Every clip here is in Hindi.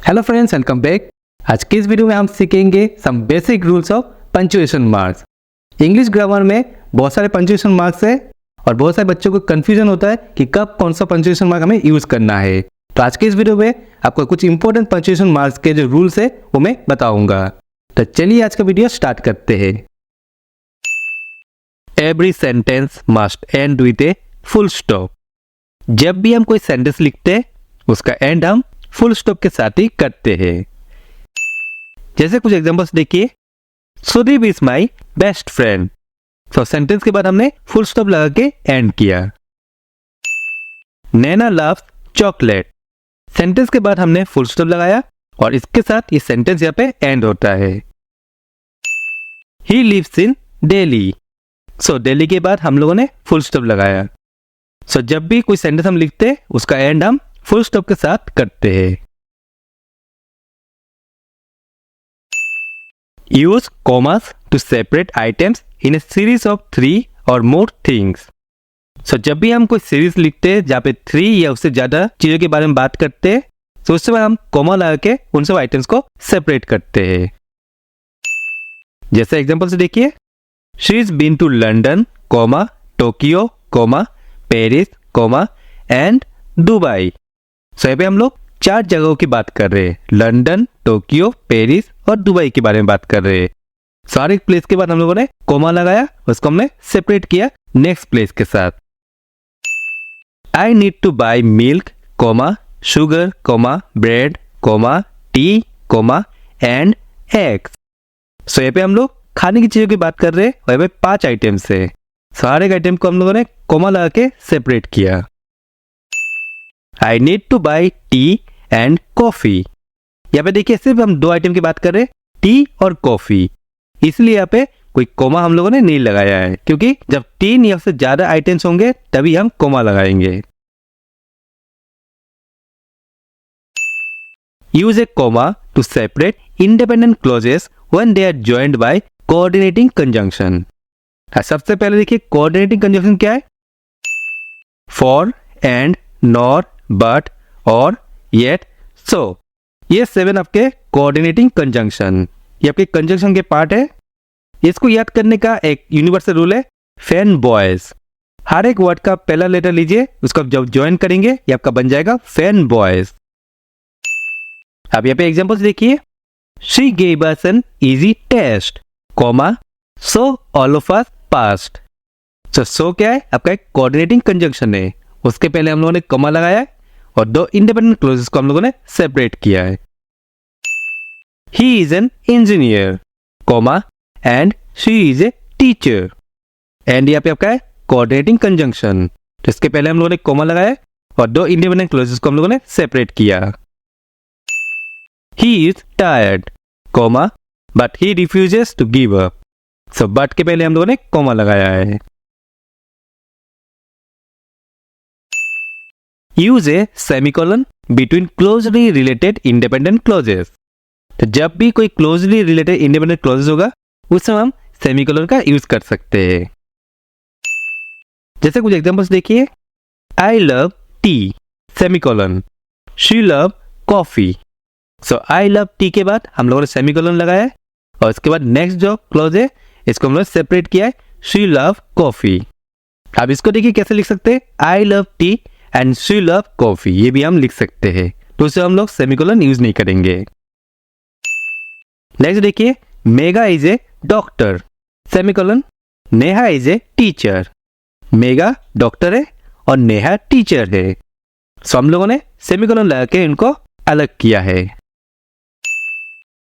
Hello friends, welcome back. आज की इस वीडियो में हम सीखेंगे some basic rules of punctuation marks. English grammar में बहुत सारे पंक्चुएशन मार्क्स है और बहुत सारे बच्चों को कंफ्यूजन होता है कि कब कौन सा पंक्चुएशन मार्क हमें यूज करना है। तो आज के इस वीडियो में आपको कुछ इंपॉर्टेंट पंक्चुएशन मार्क्स के जो रूल्स है वो मैं बताऊंगा। तो चलिए आज का वीडियो स्टार्ट करते हैं। Every sentence must end with a full stop. जब भी हम कोई सेंटेंस लिखते हैं उसका एंड हम फुल स्टॉप के साथ ही करते हैं। जैसे कुछ एग्जांपल्स देखिए। Sudeep is my best friend. तो सेंटेंस के बाद हमने फुल स्टॉप लगा के एंड किया। नैना लव्स चॉकलेट। सेंटेंस के बाद हमने फुल स्टॉप लगाया और इसके साथ ये सेंटेंस यहाँ पे एंड होता है। He lives in Delhi. So Delhi के बाद हम लोगों ने फुल स्टॉप लगाया। सो जब भी कोई सेंटेंस हम लिखते हैं उसका एंड हम फुल स्टॉप के साथ करते हैं। Use commas to separate items in a series of 3 और मोर थिंग्स। सो जब भी हम कोई सीरीज लिखते हैं जहाँ पे 3 या उससे ज्यादा चीजों के बारे में बात करते हैं तो उससे बाद हम कॉमा लगा के उन सब आइटम्स को सेपरेट करते हैं। जैसे एग्जांपल से देखिए। She is been to London, comma Tokyo, comma Paris, comma and Dubai. So यहाँ पे हम लोग 4 जगहों की बात कर रहे हैं। लंदन, टोक्यो, पेरिस और दुबई के बारे में बात कर रहे हैं। सारे प्लेस के बाद हम लोगों ने कॉमा लगाया, उसको हमने सेपरेट किया नेक्स्ट प्लेस के साथ। I need to buy milk, comma sugar, comma bread, comma tea, comma and eggs. So यहाँ पे हम लोग खाने की चीजों की बात कर रहे हैं और यहाँ पे 5 आइटम्स है। सारे आइटम को हम लोगों ने कॉमा लगा के सेपरेट किया। I need to buy tea and coffee। यहाँ पे देखिए सिर्फ हम 2 आइटम की बात कर रहे हैं, टी और कॉफी। इसलिए यहाँ पे कोई कोमा हम लोगों ने नहीं लगाया है, क्योंकि जब 3 या उससे ज्यादा आइटम्स होंगे तभी हम कोमा लगाएंगे। Use a comma to separate independent clauses when they are joined by coordinating conjunction. सबसे पहले देखिए कोऑर्डिनेटिंग कंजंक्शन क्या है। For, and, nor, but, or, yet, so. ये 7 आपके कोऑर्डिनेटिंग कंजंक्शन, ये आपके कंजंक्शन के पार्ट है। इसको याद करने का एक यूनिवर्सल रूल है, फैन बॉयज। हर एक वर्ड का पहला लेटर लीजिए, उसको जब ज्वाइन करेंगे ये आपका बन जाएगा फैन बॉयज। अब यहाँ पे एग्जांपल्स देखिए। She gave us an easy test, comma so all of us passed. So क्या है, आपका एक कोऑर्डिनेटिंग कंजंक्शन है। उसके पहले हम लोगों ने कॉमा लगाया है और 2 इंडिपेंडेंट क्लॉजेस को हम लोगों ने सेपरेट किया है। He is an engineer, comma and she is a teacher. And यहाँ पे आपका है कोऑर्डिनेटिंग कंजंक्शन। तो इसके पहले हम लोगों ने कॉमा लगाया है और 2 इंडिपेंडेंट क्लॉजेस को हम लोगों ने सेपरेट किया। He is tired, comma but he refuses to give up. So but के पहले हम लोगों ने कॉमा लगाया है। Use a semicolon between closely related independent clauses. तो जब भी कोई क्लोजली रिलेटेड इंडिपेंडेंट क्लॉजेस होगा उस समय हम सेमीकोलन का यूज कर सकते हैं। जैसे कुछ एग्जांपल्स देखिए। I love T, semicolon. She love coffee. So I love T के बाद हम लोगों ने सेमीकोलन लगाया है और इसके बाद नेक्स्ट जो क्लॉज है इसको हम लोग सेपरेट किया है, शी लव कॉफी। अब इसको देखिए कैसे लिख सकते हैं। I love T and she love coffee, ये भी हम लिख सकते हैं। तो उसे हम लोग सेमीकोलन यूज नहीं करेंगे। नेक्स्ट देखिए। Mega is a doctor, semicolon. Neha is a teacher. Mega doctor है और नेहा टीचर है। सो हम लोगों ने सेमीकोलन लगा के इनको अलग किया है।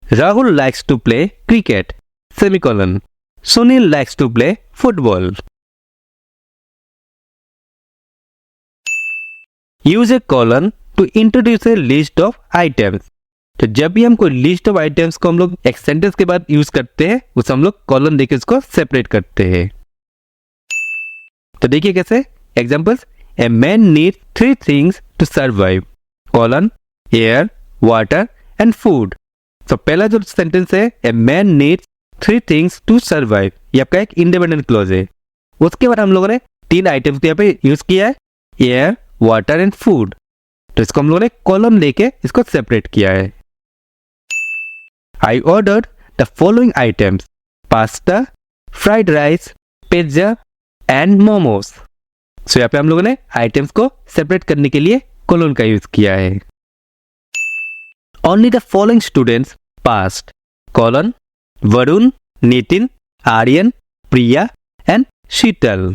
Rahul likes to play cricket, semicolon. Sunil likes to play football. Use a colon to introduce a list of items. तो जब भी हम कोई लिस्ट ऑफ आइटम्स को हम लोग एक सेंटेंस के बाद यूज करते हैं उसे हम लोग कॉलन देके उसको सेपरेट करते हैं। तो देखिए कैसे। Examples. A man needs 3 things to survive, colon air, water and food. तो पहला जो सेंटेंस है, a man needs 3 things to survive, ये आपका एक इंडिपेंडेंट क्लॉज है। उसके बाद हम लोगों ने 3 आइटम्स यहाँ पे यूज किया है, एयर, वाटर एंड फूड। तो इसको हम लोगों ने कॉलम लेके इसको सेपरेट किया है। I ordered the following items, pasta, fried rice, pizza and momos. So यहाँ पे हम लोगों ने आइटम्स को सेपरेट करने के लिए कोलोन का यूज किया है। Only the following students passed, colon, Varun, Nitin, Aryan, Priya and Sheetal.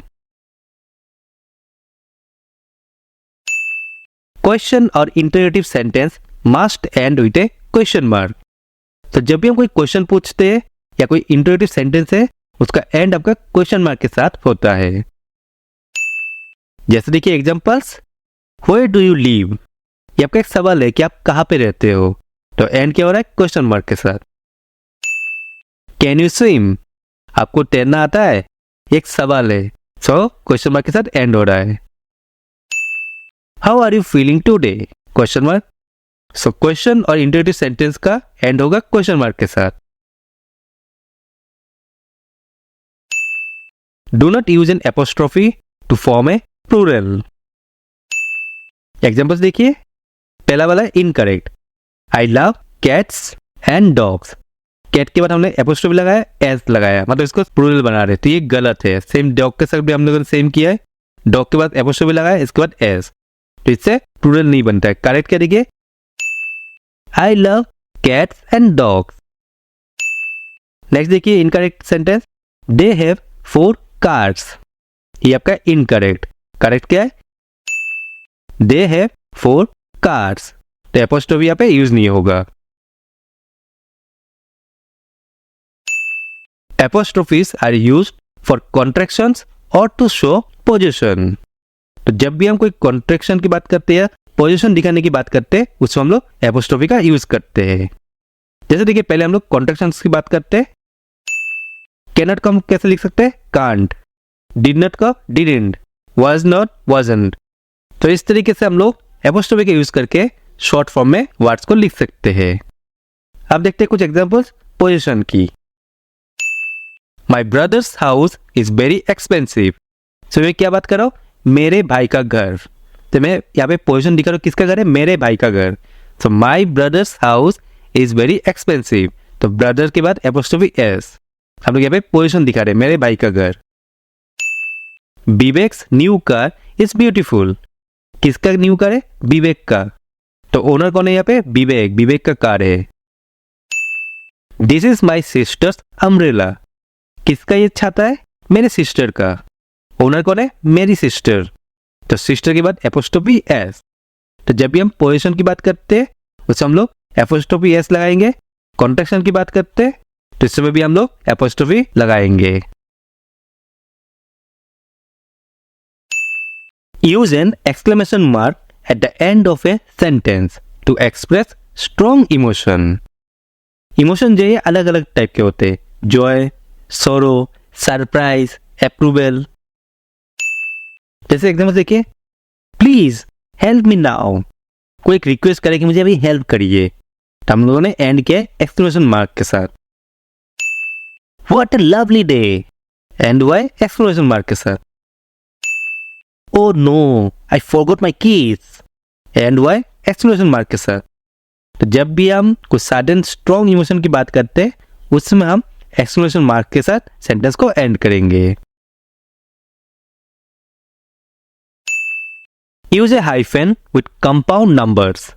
Question और interrogative sentence must end with a question mark. तो जब भी हम कोई क्वेश्चन पूछते हैं या कोई इंटरोगेटिव सेंटेंस है, उसका एंड आपका क्वेश्चन मार्क के साथ होता है। जैसे देखिए examples, where do you live, ये आपका एक सवाल है कि आप कहाँ पे रहते हो, तो एंड क्या हो रहा है, क्वेश्चन मार्क के साथ। कैन यू स्विम, आपको तैरना आता है, एक सवाल है, सो क्वेश्चन मार्क के साथ एंड हो रहा है। How are you feeling today, question mark. So question और इंटरोगेटिव सेंटेंस का एंड होगा क्वेश्चन मार्क के साथ। Do not use an apostrophe to form a plural. Examples देखिए, पहला वाला है incorrect, I love cats and dogs. Cat के बाद हमने एपोस्ट्रोफी लगाया, एस लगाया, मतलब इसको प्लूरल बना रहे, तो ये गलत है। सेम डॉग के साथ भी हम लोगों ने सेम किया है, डॉग के बाद एपोस्ट्रोफी लगाया, इसके बाद एस, तो इससे प्लूरल नहीं बनता है। करेक्ट क्या देखिए, I love cats and dogs. Next देखिए incorrect sentence, they have 4 cars, ये आपका इनकरेक्ट। करेक्ट क्या है, दे हैव 4 कार्स, तो एपोस्ट्रोफी यहाँ पे यूज नहीं होगा। Apostrophes are used for contractions और टू शो पोजीशन। तो जब भी हम कोई कॉन्ट्रैक्शन की बात करते हैं, पोजीशन दिखाने की बात करते हैं, उसमें हम लोग एपोस्ट्रोफी का यूज करते हैं। जैसे देखिए पहले हम लोग कॉन्ट्रैक्शंस की बात करते हैं, कैनॉट को हम कैसे लिख सकते हैं, कांट, डिड नॉट को डिडंट, वाज नॉट वाजंट। तो इस तरीके से हम लोग एपोस्ट्रोफी का यूज करके शॉर्ट फॉर्म में वर्ड्स को लिख सकते हैं। अब देखते हैं कुछ एग्जांपल्स पोजीशन की। My brother's house is very expensive. So मैं क्या बात कर रहा हूँ, मेरे भाई का घर। तो मैं यहाँ पे पोजीशन दिखा रहा हूँ, किसका घर है, मेरे भाई का घर। So my brother's house is very expensive, तो ब्रदर के बाद एपोस्ट्रोफी एस, हम लोग यहाँ पे पोजीशन दिखा रहे हैं, मेरे भाई का घर। Vivax new car is beautiful, किसका न्यू कार है, विवेक का, तो ओनर कौन है यहाँ पे, विवेक, विवेक का कार है। This is my sisters umbrella, किसका ये छाता है, मेरे सिस्टर का, ओनर कौन है, मेरी सिस्टर, तो सिस्टर के बाद एपोस्ट्रोफी एस। तो जब भी हम पोजीशन की बात करते हैं उसमें हम लोग एपोस्ट्रोफी एस लगाएंगे, कॉन्ट्रैक्शन की बात करते हैं तो इस समय भी हम लोग एपोस्ट्रोफी लगाएंगे। Use an exclamation mark at the end of a sentence to express strong emotion. Emotion जो है अलग अलग टाइप के होते हैं, जॉय, सोरो, सरप्राइज, अप्रूवल। जैसे एग्जाम्पल देखिए, प्लीज हेल्प मी नाउ, कोई एक रिक्वेस्ट करे कि मुझे अभी हेल्प करिए, तो हम लोगों ने एंड किया एक्सक्लेमेशन मार्क के साथ। What a lovely day, and why exclamation mark के साथ। Oh no I forgot my keys, and why exclamation mark के साथ। तो जब भी हम कुछ सडन स्ट्रॉन्ग इमोशन की बात करते हैं उसमें हम एक्सक्लेमेशन मार्क के साथ सेंटेंस को एंड करेंगे। Use A hyphen with compound numbers.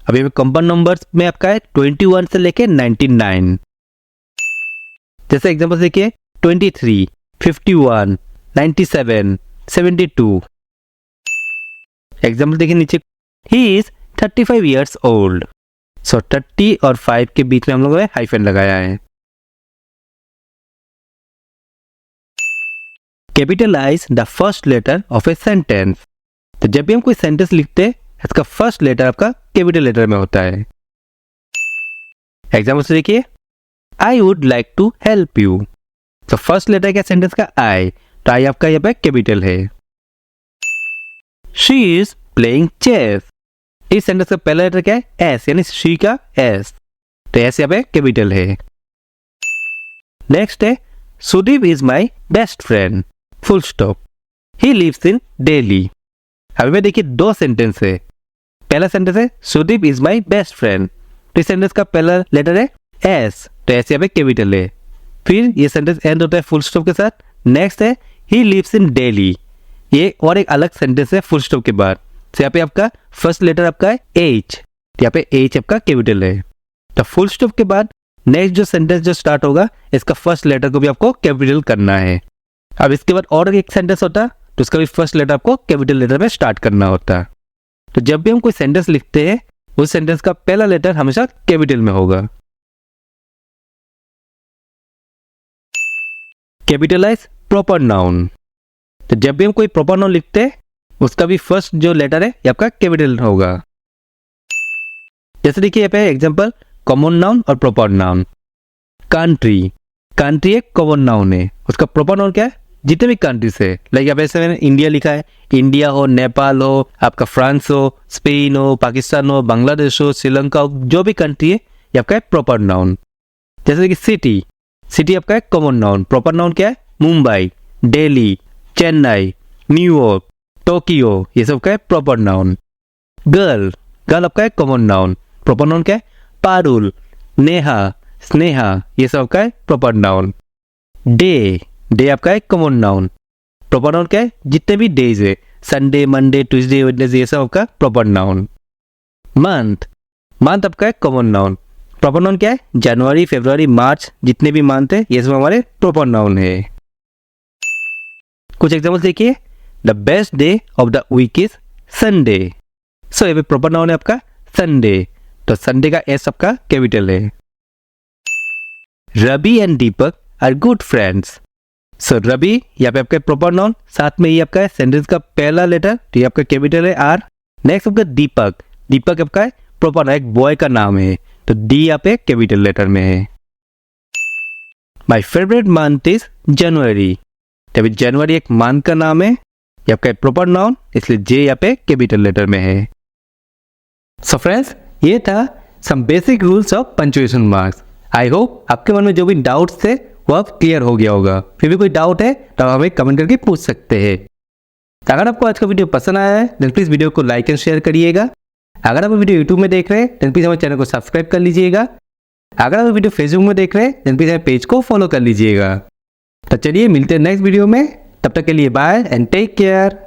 अभी कंपाउंड नंबर्स में आपका है 21 से लेके 99। जैसे एग्जांपल देखिए, 23, 51, 97, 72। एग्जांपल देखिए नीचे, ही इज 35 years old। सो 30 और 5 के बीच में हम लोगों ने हाइफन लगाया है। Capitalise the first letter of a sentence. तो जब भी हम कोई सेंटेंस लिखते हैं इसका फर्स्ट लेटर आपका कैपिटल लेटर में होता है। एग्जाम्पल से देखिए, I would like to help you. तो फर्स्ट लेटर क्या सेंटेंस का, आई, तो आई आपका यहाँ पे कैपिटल है। She is playing chess. इस सेंटेंस का पहला लेटर क्या है, एस, यानी शी का एस, तो एस यहाँ पे कैपिटल है। नेक्स्ट है, Sudeep is my best friend, full stop, he lives in Delhi. अभी में देखिए दो सेंटेंस है, पहला सेंटेंस है Sudeep is my best friend, तो इस सेंटेंस का पहला लेटर है एस, तो एस यहाँ पे कैपिटल है। फिर ये सेंटेंस एंड होता है फुल स्टॉप के साथ। नेक्स्ट है ही लिव्स इन दिल्ली, ये और एक अलग सेंटेंस है फुल स्टॉप के बाद। तो यहाँ पे आपका फर्स्ट लेटर आपका है एच, यहाँ पे एच आपका कैपिटल है। तो फुल स्टॉप के बाद नेक्स्ट जो सेंटेंस जो स्टार्ट होगा इसका फर्स्ट लेटर को भी आपको कैपिटल करना है। अब इसके बाद और एक सेंटेंस होता है तो उसका भी फर्स्ट लेटर आपको कैपिटल लेटर में स्टार्ट करना होता है। तो जब भी हम कोई सेंटेंस लिखते हैं उस सेंटेंस का पहला लेटर हमेशा कैपिटल में होगा। कैपिटलाइज प्रॉपर नाउन, तो जब भी हम कोई प्रॉपर नाउन लिखते हैं उसका भी फर्स्ट जो लेटर है ये आपका कैपिटल होगा। जैसे देखिए यहाँ पे एग्जांपल कॉमन नाउन और प्रॉपर नाउन। कंट्री, कंट्री एक कॉमन नाउन है, उसका प्रॉपर नाउन क्या है? जितने भी कंट्रीज है, लाइक यहाँ पे ऐसे मैंने इंडिया लिखा है, इंडिया हो, नेपाल हो, आपका फ्रांस हो, स्पेन हो, पाकिस्तान हो, बांग्लादेश हो, श्रीलंका हो, जो भी कंट्री है ये आपका है प्रॉपर नाउन। जैसे कि सिटी, सिटी आपका है कॉमन नाउन, प्रॉपर नाउन क्या है? मुंबई, दिल्ली, चेन्नई, न्यूयॉर्क, टोक्यो, ये सब का है प्रॉपर नाउन। गर्ल, गर्ल आपका है कॉमन नाउन, प्रॉपर नाउन क्या है? पारुल, नेहा, स्नेहा, ये सब का है प्रॉपर नाउन। डे, डे आपका है कॉमन नाउन, प्रॉपर नाउन क्या है? जितने भी डेज है, संडे, मंडे, ट्यूसडे, वेडनेसडे, ये सब आपका प्रॉपर नाउन। मंथ, मंथ आपका है कॉमन नाउन, प्रॉपर नाउन क्या है? जनवरी, फरवरी, मार्च, जितने भी मंथ है ये सब हमारे प्रॉपर नाउन है। कुछ एग्जांपल देखिए, the best day of the week is Sunday. So ये प्रॉपर नाउन है आपका संडे, तो संडे का एस आपका कैपिटल है। Ravi and Deepak are good friends. So Ravi यहाँ पे आपका प्रॉपर नाउन, साथ में ये आपका है सेंटेंस का पहला लेटर, तो ये आपका कैपिटल है आर। नेक्स्ट आपका दीपक, दीपक आपका है प्रॉपर नाउन, एक बॉय का नाम है, तो डी यहाँ पे कैपिटल लेटर में है। माई फेवरेट मंथ इज जनवरी, तभी जनवरी एक मंथ का नाम है, ये आपका प्रॉपर नाउन, इसलिए जे यहाँ पे कैपिटल लेटर में है। सो फ्रेंड्स, ये था some basic rules of punctuation marks. I hope आपके मन में जो भी डाउट्स थे वो अब क्लियर हो गया होगा। फिर भी कोई डाउट है तो आप हमें कमेंट करके पूछ सकते हैं। अगर आपको आज का वीडियो पसंद आया है देन प्लीज़ वीडियो को लाइक एंड शेयर करिएगा। अगर आप वीडियो यूट्यूब में देख रहे हैं देन प्लीज़ हमारे चैनल को सब्सक्राइब कर लीजिएगा। अगर आप वीडियो फेसबुक में देख रहे हैं देन प्लीज़ हमारे पेज को फॉलो कर लीजिएगा। तो चलिए मिलते हैं नेक्स्ट वीडियो में, तब तक के लिए बाय एंड टेक केयर।